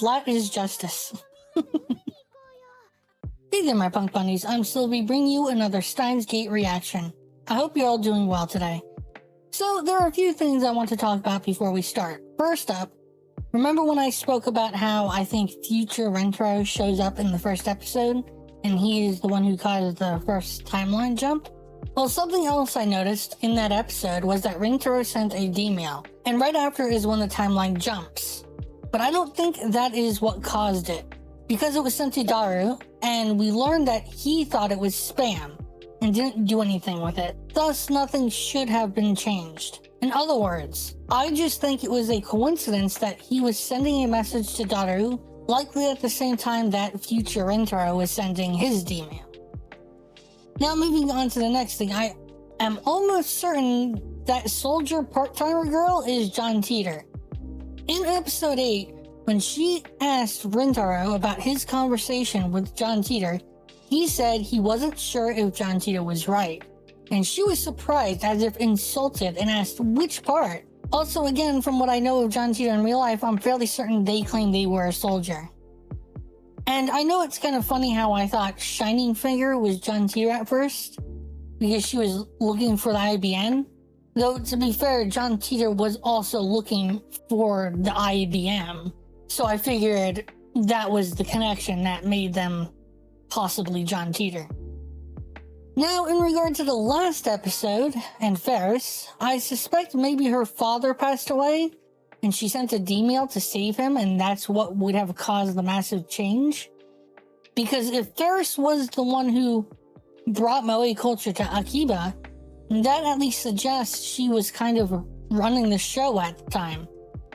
flat is justice. Hey there, my punk bunnies. I'm Silvy, bringing you another Steins Gate reaction. I hope you're all doing well today. So, there are a few things I want to talk about before we start. First up, remember when I spoke about how I think future Rentaro shows up in the first episode, and he is the one who caused the first timeline jump? Well, something else I noticed in that episode was that Rentaro sent a D-mail, and right after is when the timeline jumps. But I don't think that is what caused it, because it was sent to Daru, and we learned that he thought it was spam, and didn't do anything with it. Thus, nothing should have been changed. In other words, I just think it was a coincidence that he was sending a message to Daru, likely at the same time that future Rentaro was sending his D-mail. Now moving on to the next thing, I am almost certain that soldier part-timer girl is John Titor. In episode 8, when she asked Rentaro about his conversation with John Titor, he said he wasn't sure if John Titor was right, and she was surprised, as if insulted, and asked which part. Also, again, from what I know of John Titor in real life, I'm fairly certain they claim they were a soldier. And I know it's kind of funny how I thought Shining Finger was John Titor at first, because she was looking for the IBN. Though, to be fair, John Titor was also looking for the IBM. So I figured that was the connection that made them possibly John Titor. Now, in regard to the last episode, and Ferris, I suspect maybe her father passed away, and she sent a D-mail to save him, and that's what would have caused the massive change. Because if Ferris was the one who brought Moe culture to Akiba, that at least suggests she was kind of running the show at the time.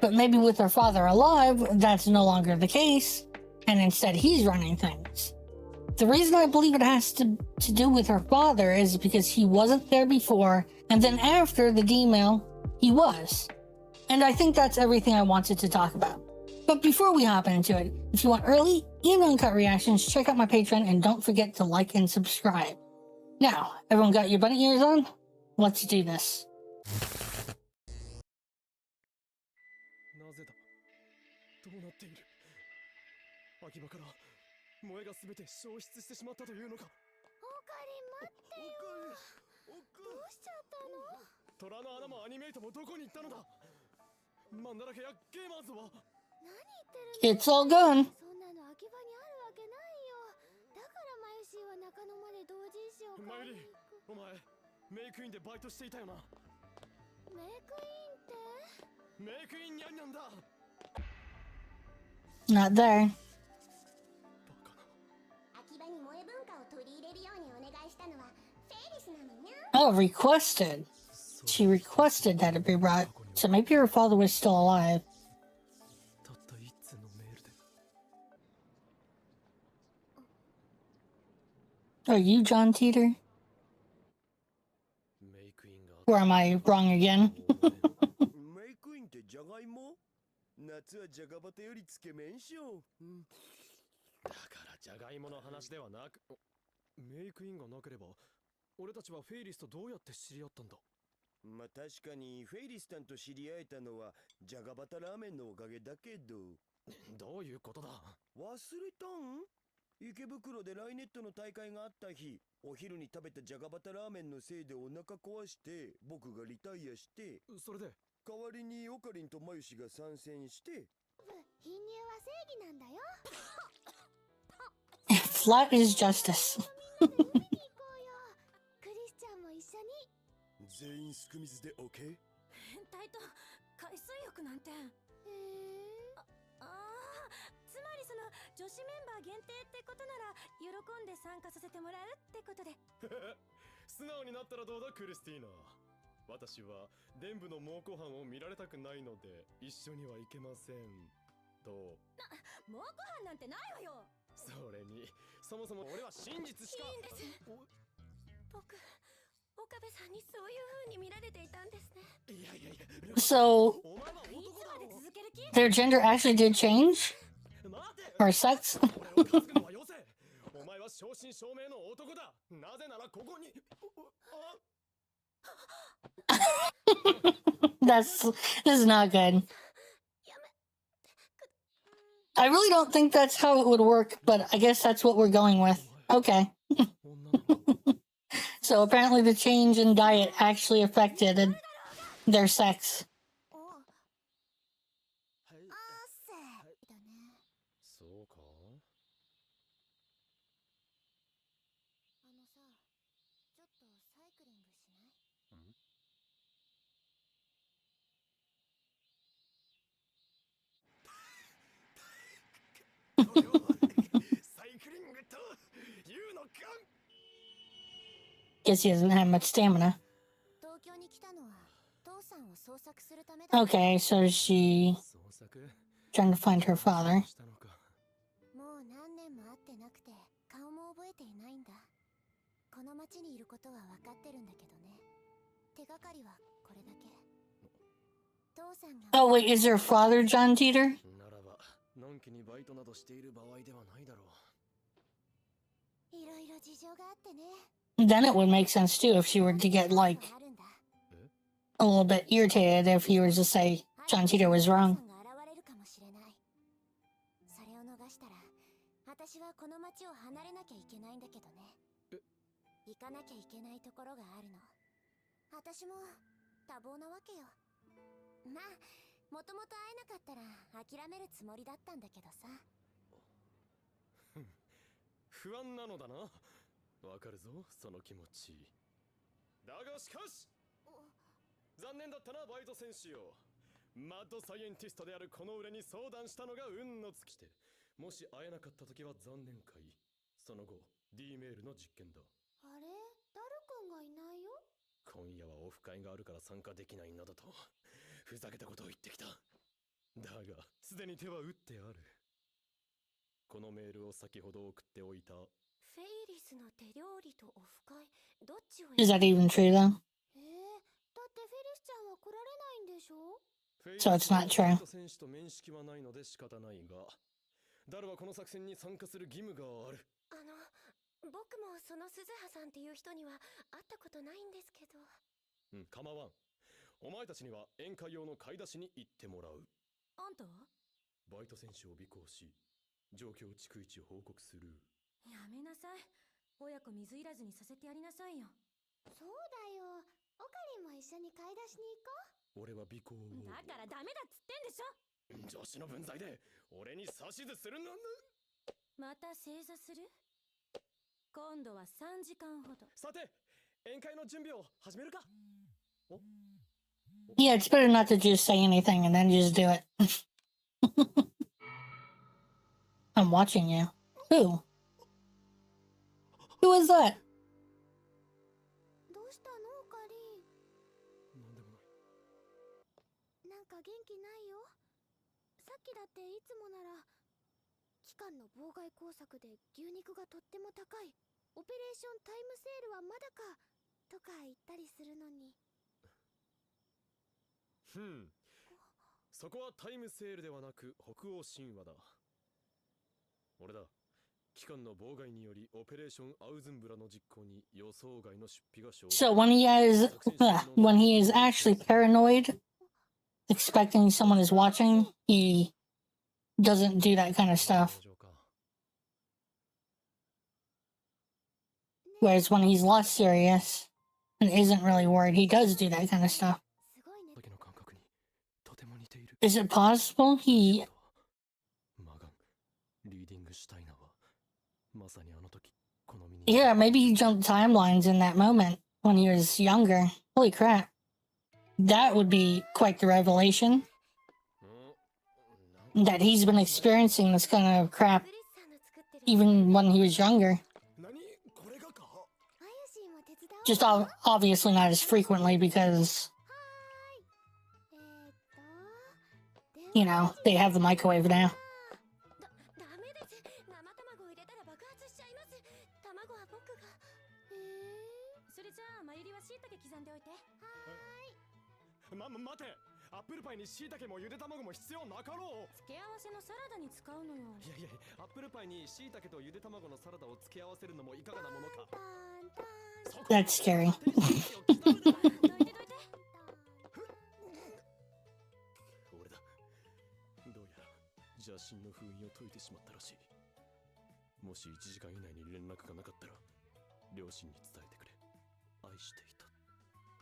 But maybe with her father alive, that's no longer the case, and instead he's running things. The reason I believe it has to do with her father is because he wasn't there before, and then after the D-mail, he was. And I think that's everything I wanted to talk about. But before we hop into it, if you want early and uncut reactions, check out my Patreon and don't forget to like and subscribe. Now, everyone got your bunny ears on? Let's do this. It's all gone. Not there. Oh, requested. She requested that it be brought, so maybe her father was still alive. Are you John Titor? Or am I wrong again? Flat is justice. So, their gender actually did change? Or sex? This is not good. I really don't think that's how it would work, but I guess that's what we're going with. Okay. So apparently the change in diet actually affected their sex. Guess he doesn't have much stamina. Okay, so she trying to find her father. Oh wait, is her father John Titor? Then it would make sense too if she were to get like a little bit irritated if he was to say John Titor was wrong. Is that even true though? So it's not true. Yeah, it's better not to just say anything and then just do it. I'm watching you. Who? Who is that? So when he is actually paranoid, expecting someone is watching, he doesn't do that kind of stuff. Whereas when he's less serious and isn't really worried, he does do that kind of stuff. Is it possible he... Yeah, maybe he jumped timelines in that moment when he was younger. Holy crap. That would be quite the revelation. That he's been experiencing this kind of crap even when he was younger. Just obviously not as frequently because, you know, they have the microwave now. That's scary. 邪神の封印を解いてしまったらしい。もし1時間以内に連絡がなかったら両親に伝えてくれ。愛していた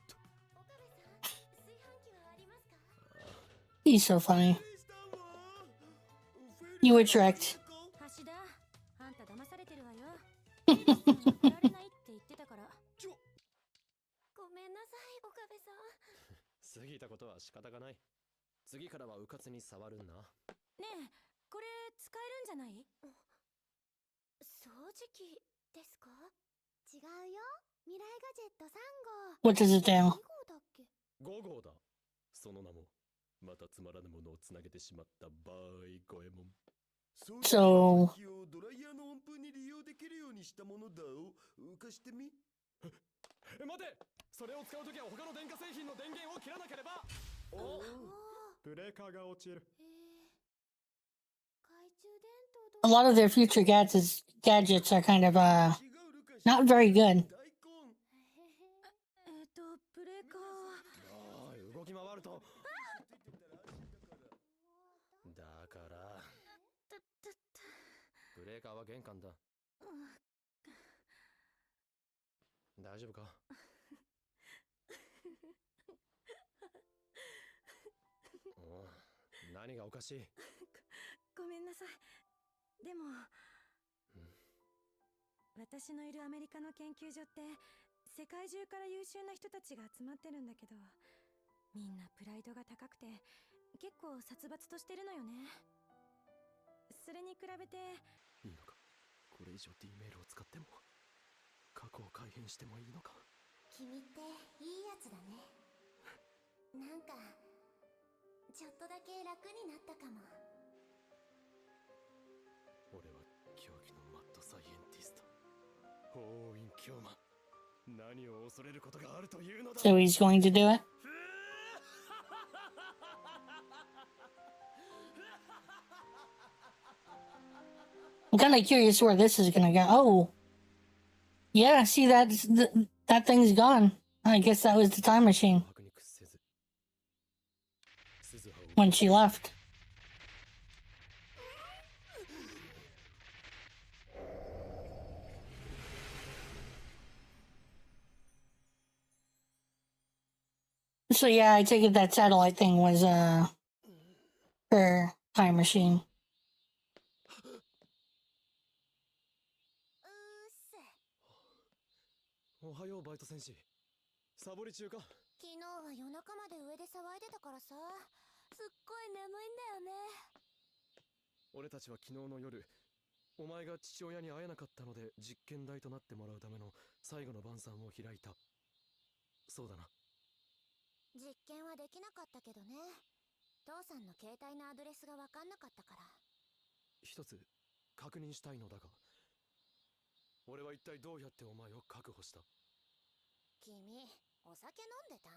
と。 He's so funny. You were tricked. あんた騙されてるわよ。怒られないって言ってたから。ごめんなさい、岡部さん。過ぎたことは仕方がない。次からはうかつに触るな。ねえ、これ使えるんじゃない？掃除機ですか？違うよ。未来ガジェット3号。What does it do? 2号だっけ？5号だ。その名もまたつまらぬものをつなげてしまったバーイゴエモン。So ドライヤーの温風に利用できるようにしたものだを浮かしてみ。待て、それを使うときは他の電化製品の電源を切らなければ。お、ブレーカーが落ちる。a lot of their future gadgets are kind of not very good. ブレーカー。動き回ると。だからブレーカーは玄関だ。大丈夫か？何がおかしい？ごめんなさい。でも、私のいるアメリカの研究所って世界中から優秀な人たちが集まってるんだけど、みんなプライドが高くて結構殺伐としてるのよね。それに比べていいのか？これ以上 D メールを使っても、過去を改変してもいいのか？君っていいやつだね。なんかちょっとだけ楽になったかも。俺は狂気のマッドサイエンティスト、法王院教魔。何を恐れることがあるというのだ。 So he's going to do it? I'm kind of curious where this is gonna go. Oh, yeah, see that thing's gone. I guess that was the time machine when she left. So yeah, I take it that satellite thing was her time machine. おはようバイト戦士。サボり中か？昨日は夜中まで上で騒いでたからさ、すっごい眠いんだよね。俺たちは昨日の夜、お前が父親に会えなかったので実験台となってもらうための最後の晩餐を開いた。そうだな。実験はできなかったけどね。父さんの携帯のアドレスが分かんなかったから。一つ確認したいのだが、俺は一体どうやってお前を確保した？君、お酒飲んでた？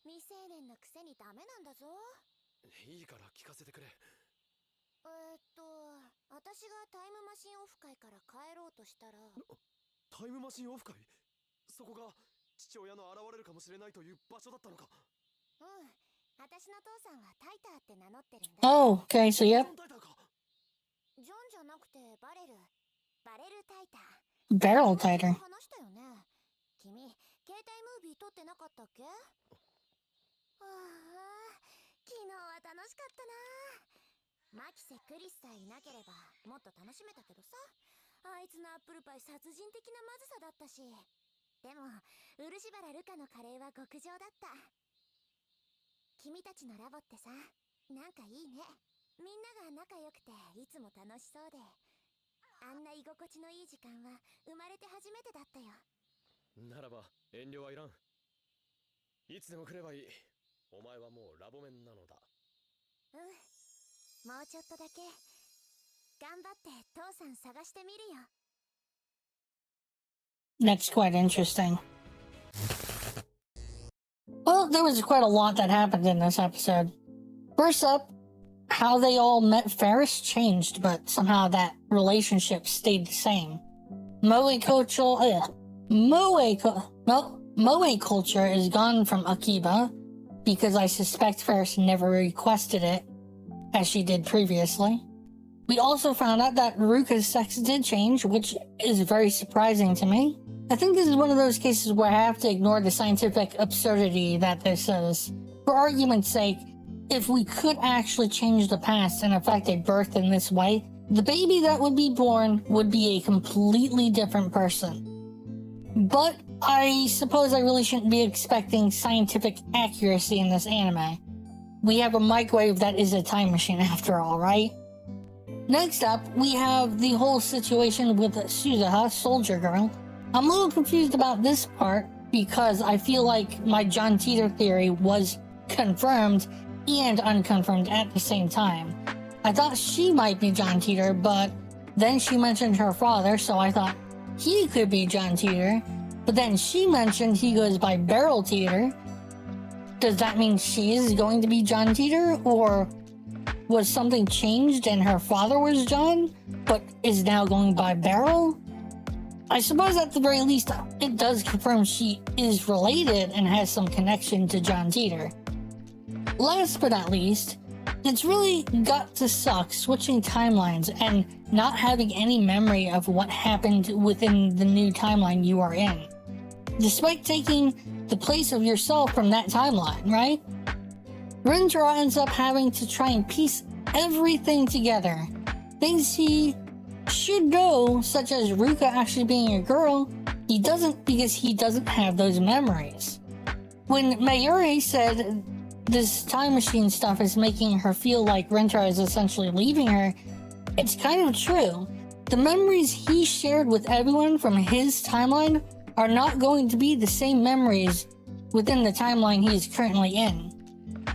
未成年のくせにダメなんだぞ。いいから聞かせてくれ。私がタイムマシンオフ会から帰ろうとしたら。タイムマシンオフ会？そこが父親の現れるかもしれないという場所だったのか？うん、私の父さんはタイターって名乗ってるんだ。Oh, okay, so yep. ジョンじゃなくてバレルタイター。Barrel tighter. 話したよね。君、携帯ムービー撮ってなかったっけ？ああ、昨日は楽しかったな。マキセ・クリスさえいなければもっと楽しめたけどさ。あいつのアップルパイ殺人的なまずさだったし。でも漆原ルカのカレーは極上だった。君たちのラボってさ、なんかいいね。みんなが仲良くていつも楽しそうで、あんな居心地のいい時間は生まれて初めてだったよ。ならば遠慮はいらん。いつでも来ればいい。お前はもうラボメンなのだ。うん、もうちょっとだけ頑張って父さん探してみるよ。That's quite interesting. Well, there was quite a lot that happened in this episode. First up, how they all met Ferris changed, but somehow that relationship stayed the same. Moe culture is gone from Akiba because I suspect Ferris never requested it. as she did previously. We also found out that Ruka's sex did change, which is very surprising to me. I think this is one of those cases where I have to ignore the scientific absurdity that this is. For argument's sake, if we could actually change the past and affect a birth in this way, the baby that would be born would be a completely different person. But I suppose I really shouldn't be expecting scientific accuracy in this anime. We have a microwave that is a time machine after all, right? Next up, we have the whole situation with Suzuha, Soldier Girl. I'm a little confused about this part because I feel like my John Titor theory was confirmed and unconfirmed at the same time. I thought she might be John Titor, but then she mentioned her father, so I thought he could be John Titor. But then she mentioned he goes by Beryl Titor. Does that mean she is going to be John Titor, or was something changed and her father was John, but is now going by Beryl? I suppose at the very least, it does confirm she is related and has some connection to John Titor. Last but not least, it's really got to suck switching timelines and not having any memory of what happened within the new timeline you are in, despite taking the place of yourself from that timeline, right? Rintaro ends up having to try and piece everything together. Things he should know, such as Ruka actually being a girl, he doesn't because he doesn't have those memories. When Mayuri said this time machine stuff is making her feel like Rintaro is essentially leaving her, it's kind of true. The memories he shared with everyone from his timeline are not going to be the same memories within the timeline he is currently in.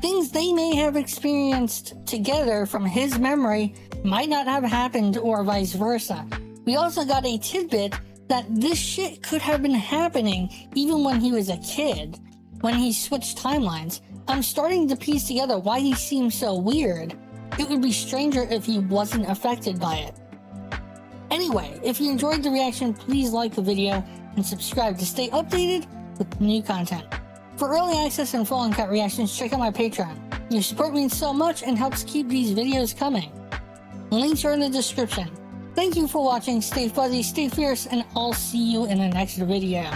Things they may have experienced together from his memory might not have happened, or vice versa. We also got a tidbit that this shit could have been happening even when he was a kid, when he switched timelines. I'm starting to piece together why he seems so weird. It would be stranger if he wasn't affected by it. Anyway, if you enjoyed the reaction, please like the video and subscribe to stay updated with new content. For early access and full uncut reactions, check out my Patreon. Your support means so much and helps keep these videos coming. Links are in the description. Thank you for watching, stay fuzzy, stay fierce, and I'll see you in the next video.